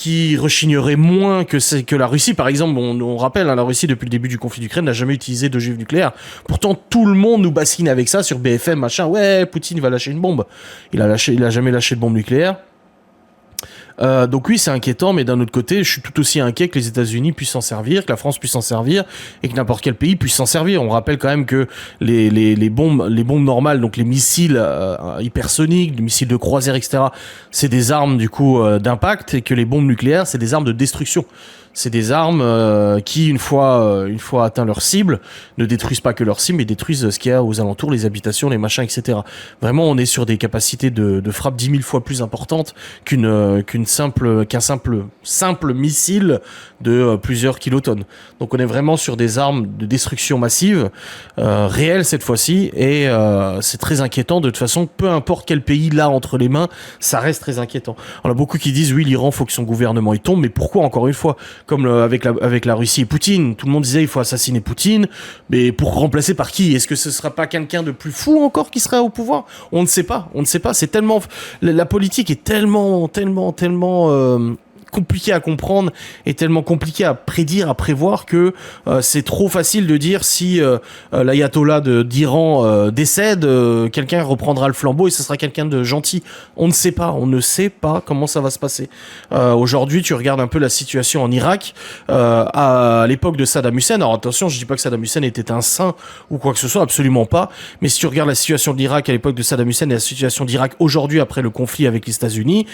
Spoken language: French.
qui rechignerait moins que la Russie. Par exemple, on rappelle, hein, la Russie, depuis le début du conflit d'Ukraine, n'a jamais utilisé d'ogives nucléaires. Pourtant, tout le monde nous bassine avec ça sur BFM, machin. Ouais, Poutine va lâcher une bombe. Il a jamais lâché de bombe nucléaire. Donc oui, c'est inquiétant, mais d'un autre côté, je suis tout aussi inquiet que les États-Unis puissent s'en servir, que la France puisse s'en servir, et que n'importe quel pays puisse s'en servir. On rappelle quand même que les bombes normales, donc les missiles hypersoniques, les missiles de croisière, etc., c'est des armes du coup d'impact, et que les bombes nucléaires, c'est des armes de destruction. C'est des armes qui, une fois atteint leur cible, ne détruisent pas que leur cible, mais détruisent ce qu'il y a aux alentours, les habitations, les machins, etc. Vraiment, on est sur des capacités de frappe 10 000 fois plus importantes qu'un simple missile de plusieurs kilotonnes. Donc on est vraiment sur des armes de destruction massive, réelles cette fois-ci, et c'est très inquiétant. De toute façon, peu importe quel pays l'a entre les mains, ça reste très inquiétant. On a beaucoup qui disent oui, l'Iran, faut que son gouvernement y tombe, mais pourquoi, encore une fois, comme avec la Russie et Poutine, tout le monde disait il faut assassiner Poutine, mais pour remplacer par qui? Est-ce que ce sera pas quelqu'un de plus fou encore qui sera au pouvoir? On ne sait pas. C'est tellement, la politique est tellement compliqué à comprendre et tellement compliqué à prédire, à prévoir que c'est trop facile de dire si l'ayatollah d'Iran décède, quelqu'un reprendra le flambeau et ce sera quelqu'un de gentil. On ne sait pas comment ça va se passer. Aujourd'hui, tu regardes un peu la situation en Irak à l'époque de Saddam Hussein. Alors attention, je dis pas que Saddam Hussein était un saint ou quoi que ce soit, absolument pas. Mais si tu regardes la situation de l'Irak à l'époque de Saddam Hussein et la situation d'Irak aujourd'hui après le conflit avec les États-Unis,